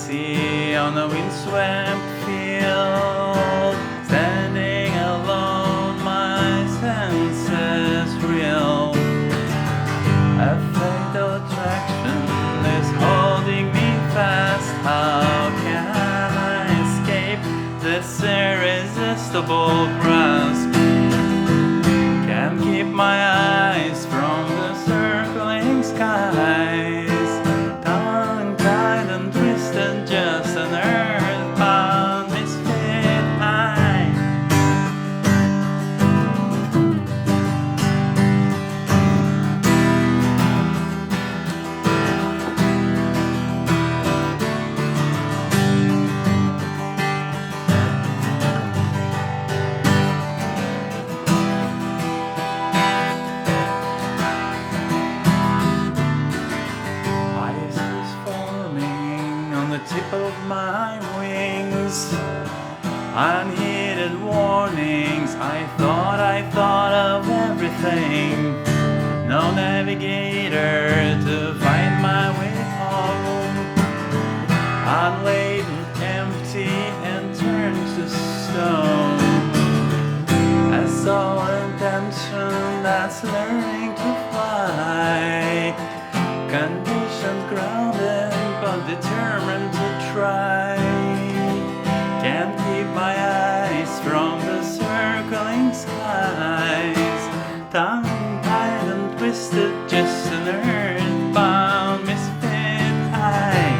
see on a windswept field, standing alone, my senses reel. A fatal attraction is holding me fast. How can I escape this irresistible grasp? Can't keep my eyes from the circling skies. Tongue-tied and twisted, just an earthbound misfit I. Tip of my wings, unheeded warnings. I thought of everything. No navigator to find my way home. Unladen, empty, and turned to stone. I saw intention that's learning to fly. Conditioned, grounded, but determined to try. Can't keep my eyes from the circling skies. Tongue-tied and twisted, just an earthbound misfit I.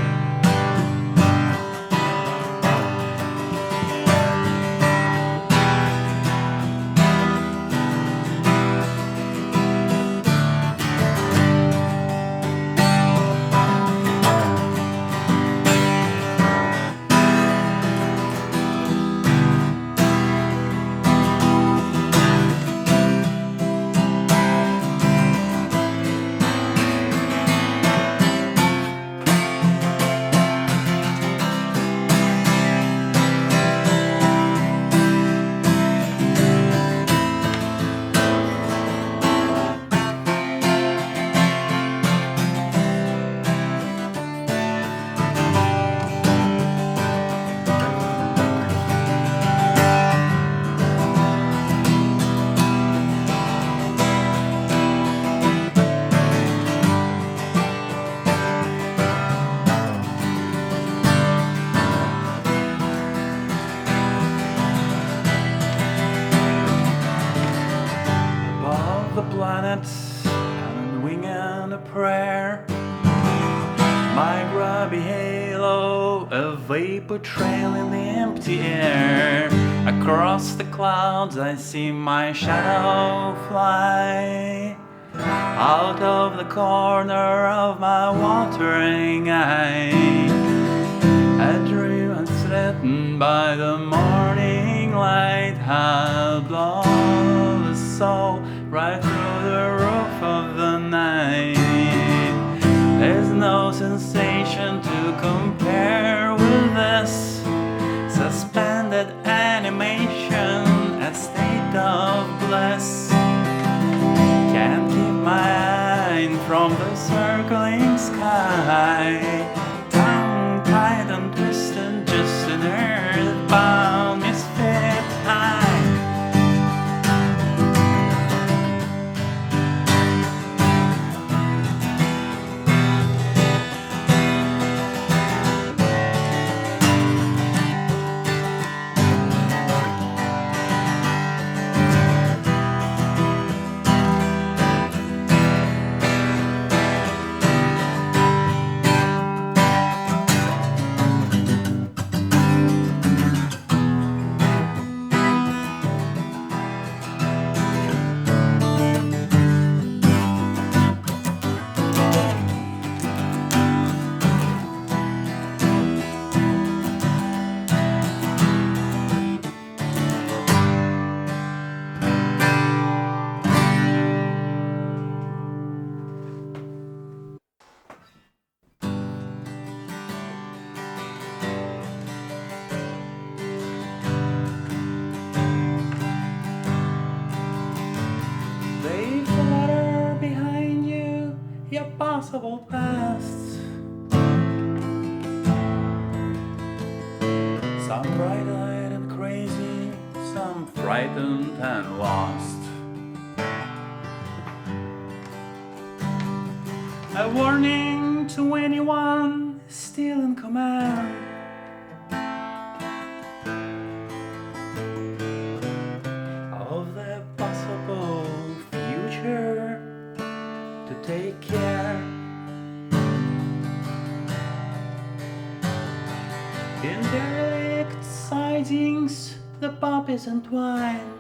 The planets and wing and a prayer. My grubby halo, a vapor trail in the empty air. Across the clouds I see my shadow fly. Out of the corner of my watering eye, a dream unthreatened by the morning light. How blow the soul right through the roof of the night. There's no sensation to compare with this suspended animation, a state of bliss. Can't keep my mind from the circling sky. Tongue-tied and twisted, just an earthbound misfit I. possible past. Some bright-eyed and crazy, some frightened and lost. A warning to anyone still in command. Of the possible future to take care. In derelict sidings, the poppies entwine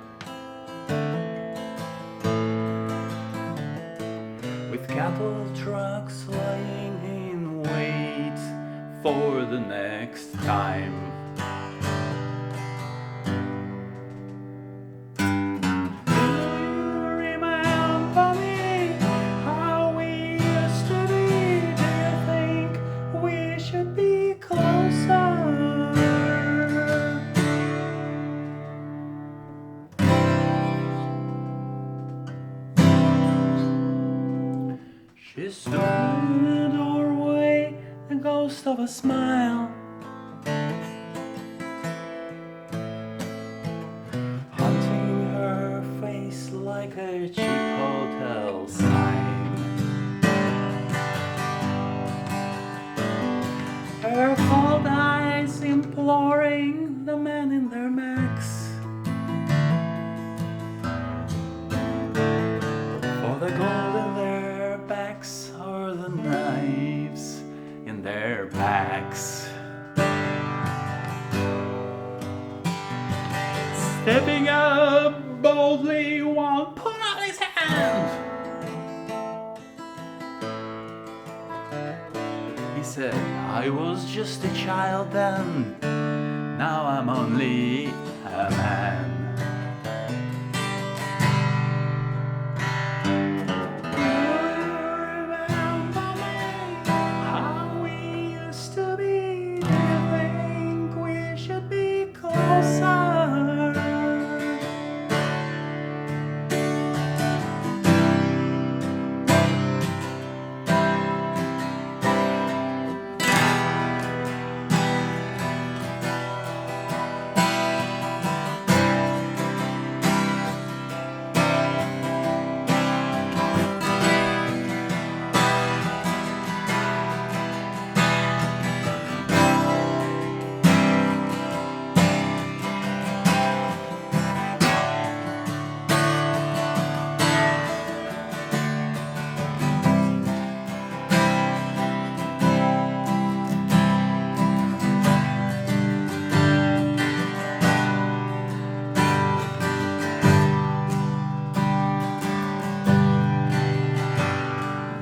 with cattle trucks lying in wait for the next time. She stood in the doorway, the ghost of a smile, haunting her face like a cheap hotel sign. Her cold eyes imploring the men in their Macs for the gold in their backs or the knives in their backs. Stepping up boldly, one put out his hand. He said, I was just a child then, now I'm only a man.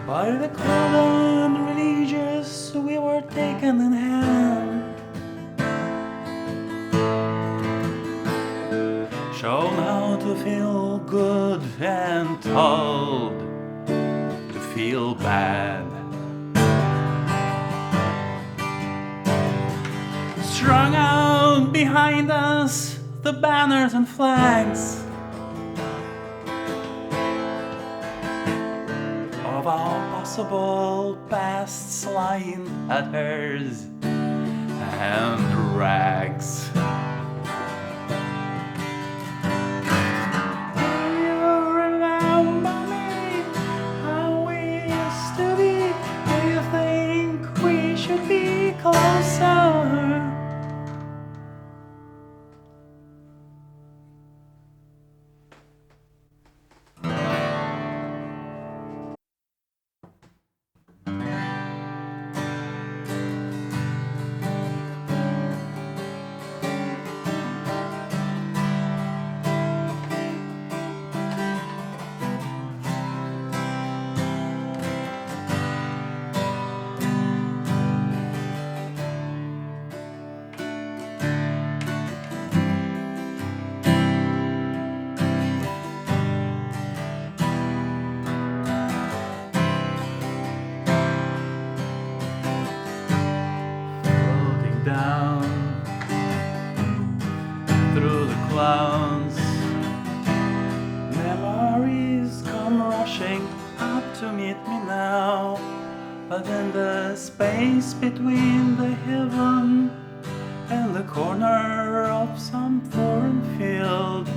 By the cold and religious, we were taken in hand, shown how to feel good and told to feel bad. Strung out behind us, the banners and flags of our possible pasts lying at hers and rags. Do you remember me, how we used to be? Do you think we should be closer? Down through the clouds, memories come rushing up to meet me now. But in the space between the heaven in the corner of some foreign field.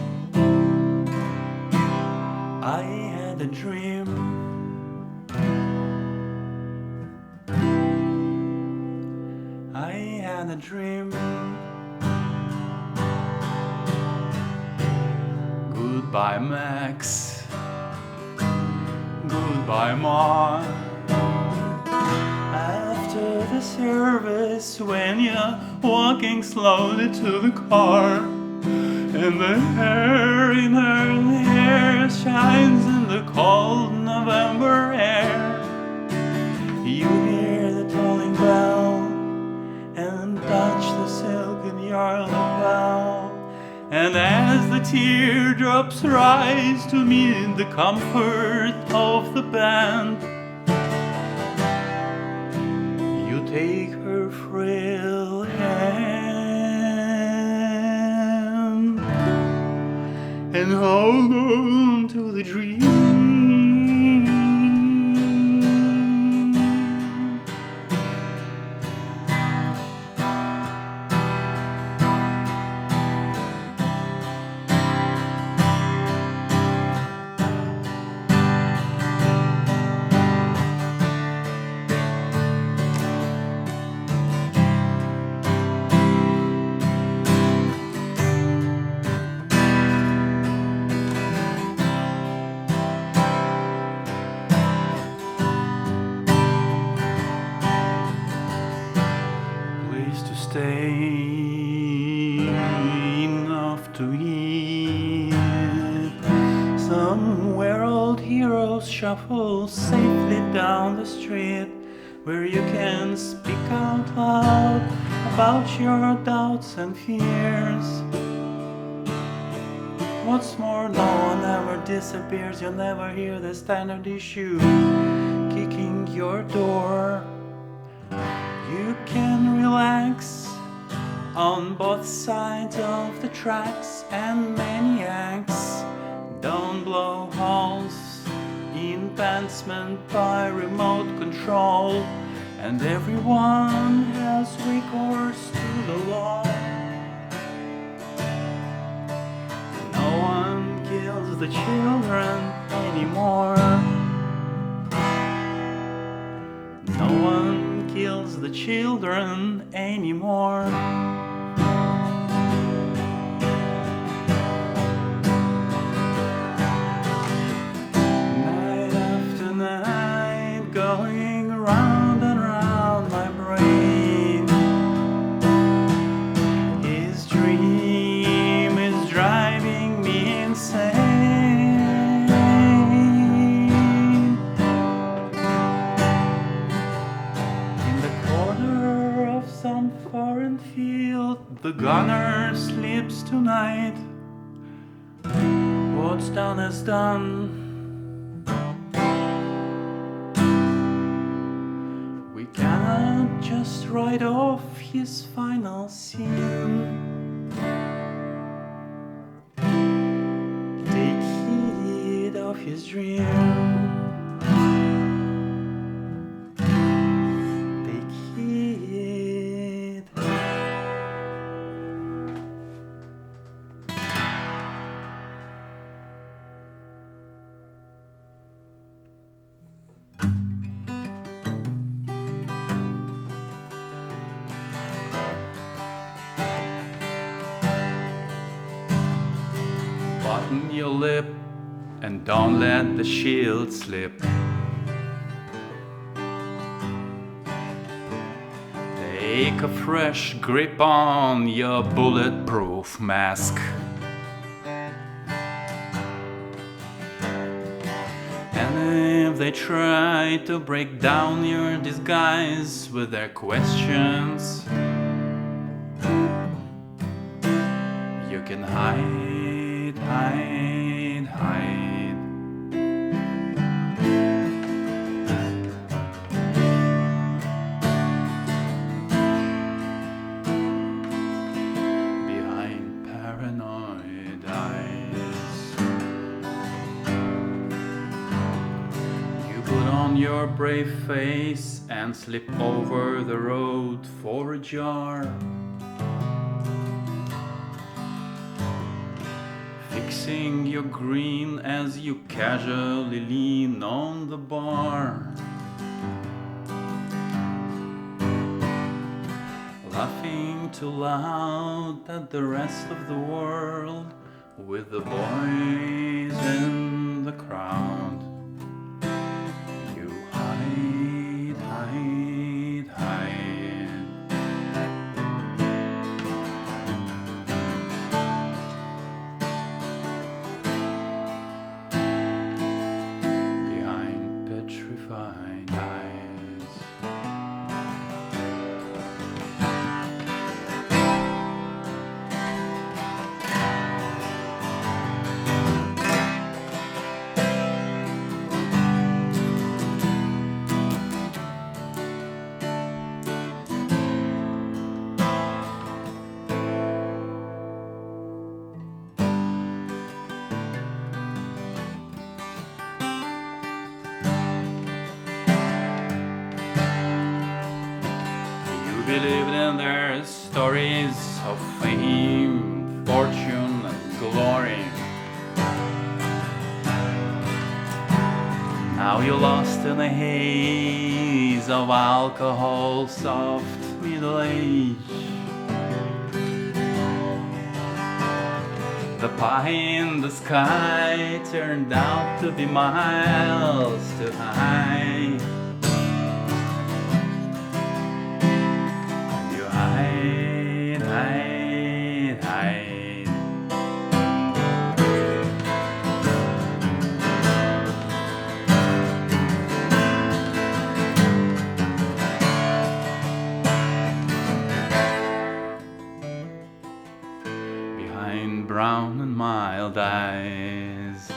I had a dream. I had a dream. Goodbye, Max. Goodbye, Ma. After the service, when you're walking slowly to the car, and the hair in her hair shines in the cold November air, you hear the tolling bell and touch the silk in your lapel. And as the teardrops rise to meet the comfort of the band, you take her frail hand and hold on to the dream. Stay enough to eat. Somewhere old heroes shuffle safely down the street, where you can speak out loud about your doubts and fears. What's more, no one ever disappears. You'll never hear the standard issue kicking your door. You can relax on both sides of the tracks, and maniacs don't blow holes in pants meant by remote control. And everyone has recourse to the law. No one kills the children anymore. No one kills the children anymore. Night after night, going round and round my brain. His dream is driving me insane. In the corner of some foreign field, the gunner sleeps tonight. What's done is done. We cannot just write off his final scene. Take heed of his dream. Take heed. Button your lip and don't let the shield slip. Take a fresh grip on your bulletproof mask. And if they try to break down your disguise with their questions, you can hide, hide, hide. Behind paranoid eyes. You put on your brave face and slip over the road for a jar. fixing your grin as you casually lean on the bar, laughing too loud at the rest of the world with the boys in the crowd. You hide, hide, hide. Behind petrified eyes. Believed in their stories of fame, fortune, and glory. Now you're lost in a haze of alcohol's soft middle age. The pie in the sky turned out to be miles too high. Hide, hide, hide. Behind brown and mild eyes.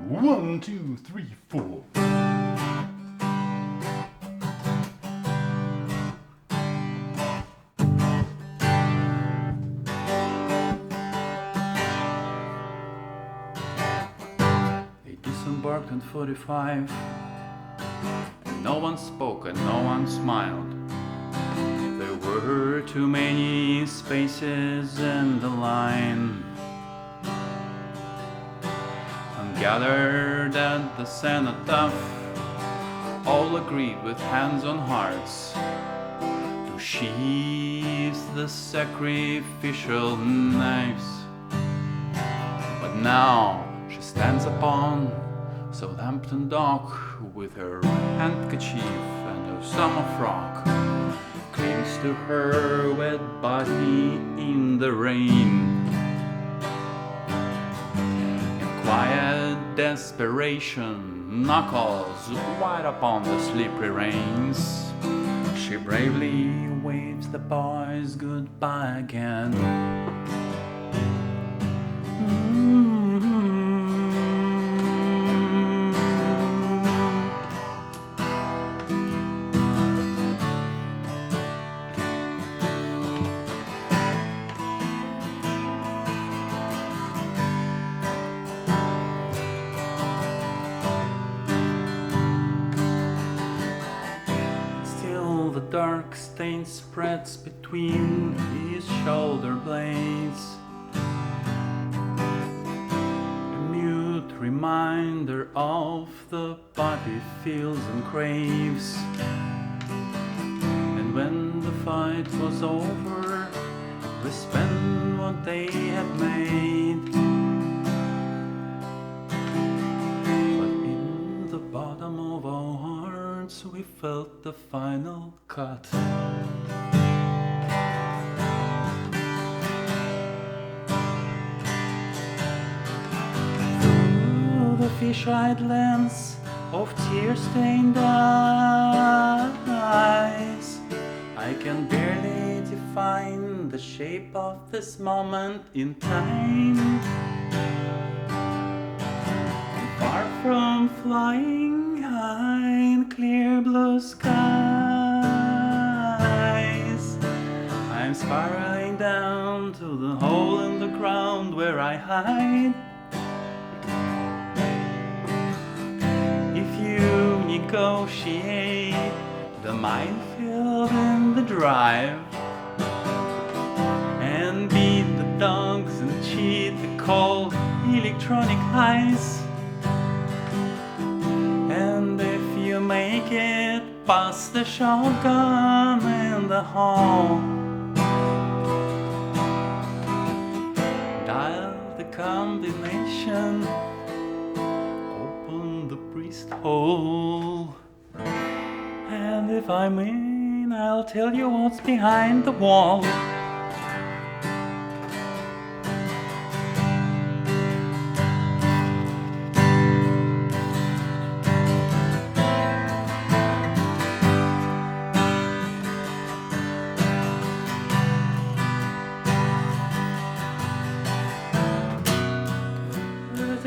One, two, three, four. They disembarked on 45, and no one spoke and no one smiled. There were too many spaces in the line. Gathered at the cenotaph, all agreed with hands on hearts to sheathe the sacrificial knives. But now she stands upon Southampton Dock with her handkerchief and her summer frock, clings to her wet body in the rain. Quiet desperation knuckles wide upon the slippery reins. She bravely waves the boys goodbye again. The dark stain spreads between his shoulder blades, a mute reminder of the body feels and craves. And when the fight was over, we spent what they had made. But in the bottom of our hearts we felt the final cut. Through the fish-eyed lens of tear-stained eyes, I can barely define the shape escape of this moment in time. Far from flying high in clear blue skies, I'm spiraling down to the hole in the ground where I hide. If you negotiate the minefield in the drive and beat the dogs and cheat the cold electronic highs, and if you make it past the shotgun in the hall, dial the combination, open the priest hole, and if I'm in, I'll tell you what's behind the wall.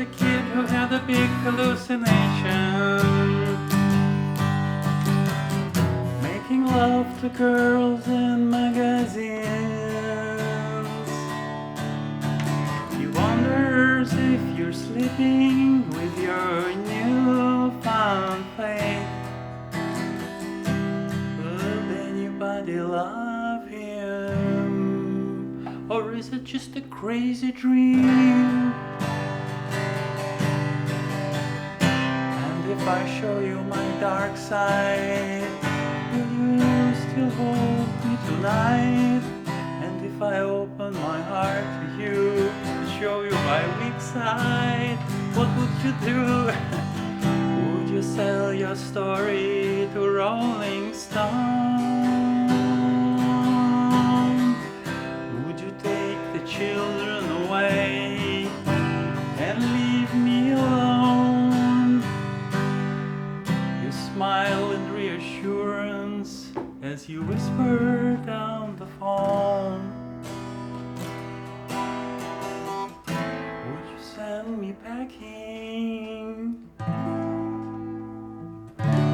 A kid who had a big hallucination, making love to girls in magazines. He wonders if you're sleeping with your newfound faith. Will anybody love him, or is it just a crazy dream? If I show you my dark side, will you still hold me tonight? And if I open my heart to you and show you my weak side, what would you do? Would you sell your story to Rolling Stone? Would you take the children away and leave me alone? Smile with reassurance as you whisper down the phone. Would you send me packing?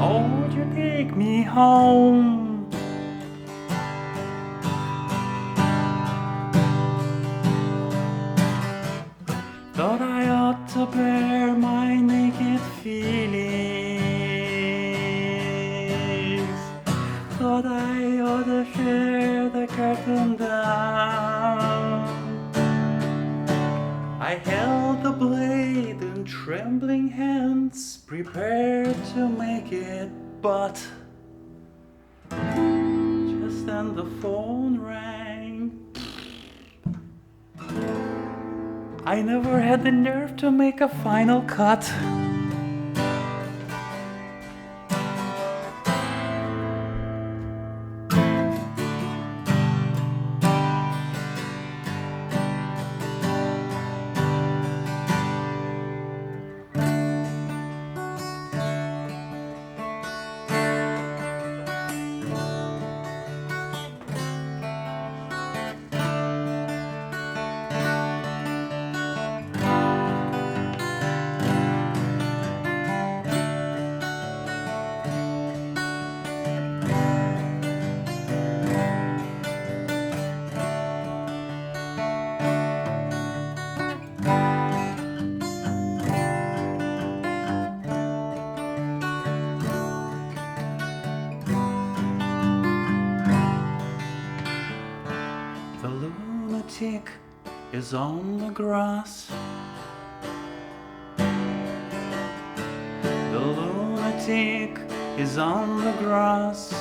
Or would you take me home? Thought I ought to bear my naked feelings. Thought I ought to share the curtain down. I held the blade in trembling hands, prepared to make it, but just then the phone rang. I never had the nerve to make a final cut. The lunatic is on the grass. The lunatic is on the grass,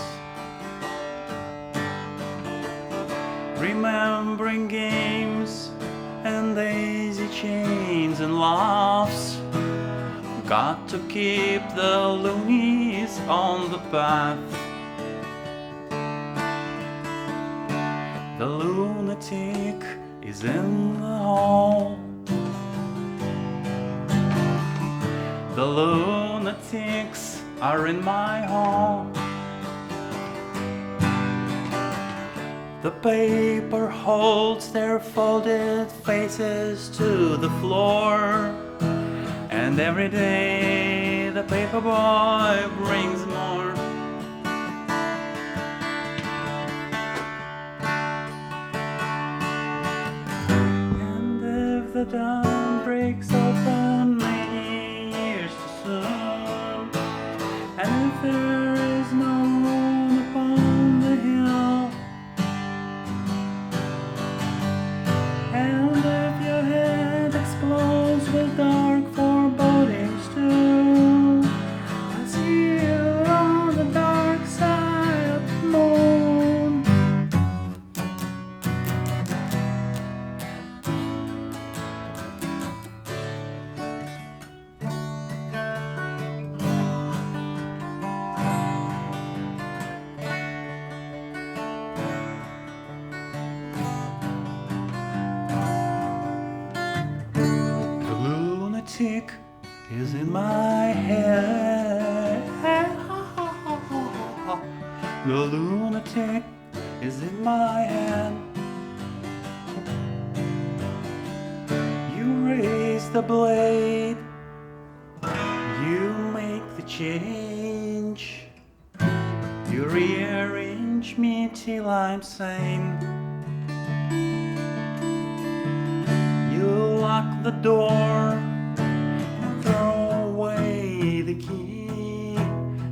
remembering games and daisy chains and laughs. Got to keep the loonies on the path. The lunatic is in the hall. The lunatics are in my hall. The paper holds their folded faces to the floor, and every day the paper boy brings more. And if the dawn breaks open many years too soon, and if there is no moon upon the hill, and if your head explodes with dark forebodings too, I'll see you on the dark side of the moon. The lunatic is in my head. The lunatic is in my hand. You raise the blade, you make the change, you rearrange me till I'm sane. You lock the door and throw away the key.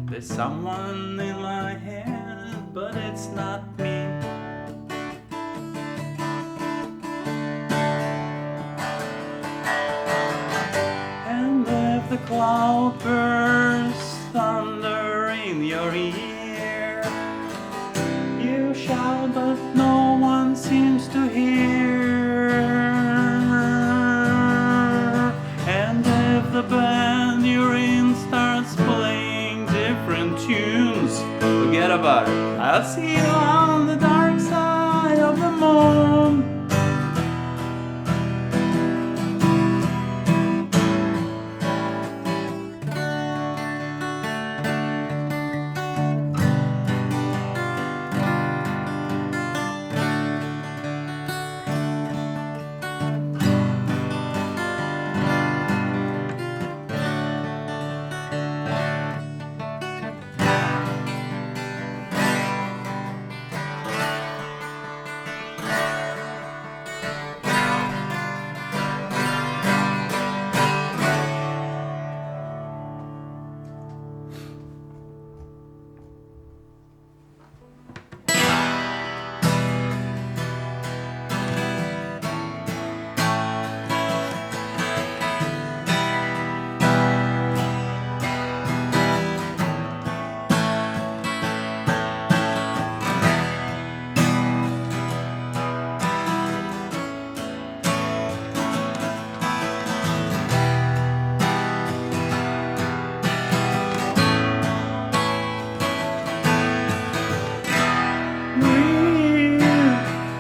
There's someone in my head, but it's not me. And if the cloud bursts thunder in your ear, you shout but no one seems to hear. And if the band you're in starts playing different tunes, forget about it. I'll see you on the dark side of the moon.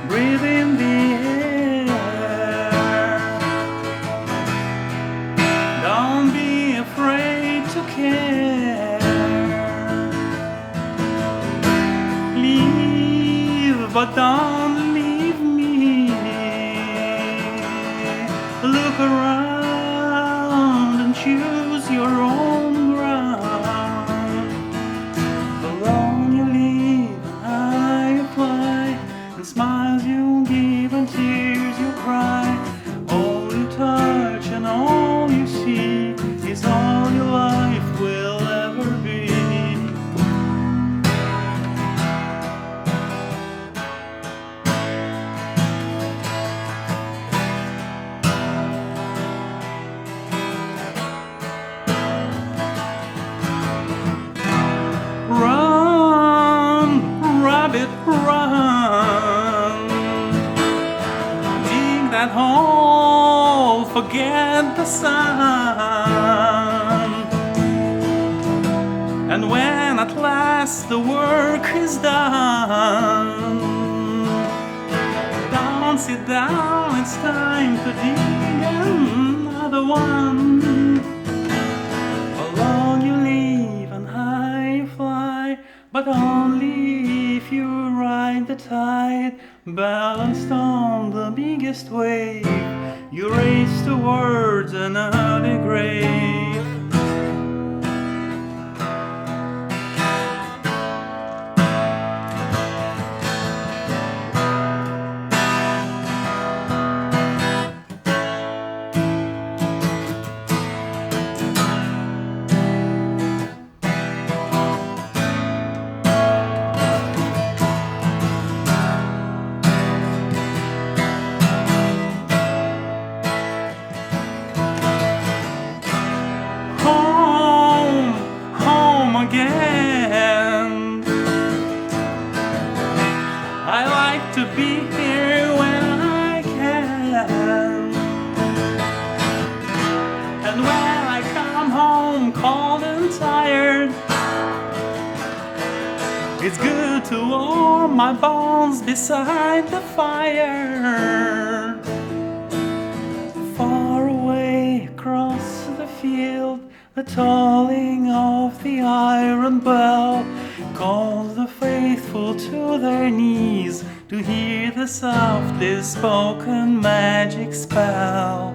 Breathe in the air. Don't be afraid to care. Leave, but don't leave me. Look around and choose your own ground. Alone you leave, high you fly, and smiles you give and tears you cry. All you touch and all you see is all your life will ever be. Run, rabbit, run. Dig that hole, forget the sun. And when at last the work is done, don't sit down, it's time to dig another one. Alone you leave and high you fly, but only if you ride the tide, balanced on the biggest wave, you race towards an early grave. Again, I like to be here when I can, and when I come home cold and tired, it's good to warm my bones beside the fire. Far away across the field, the tolling of the iron bell calls the faithful to their knees to hear the softly spoken magic spell.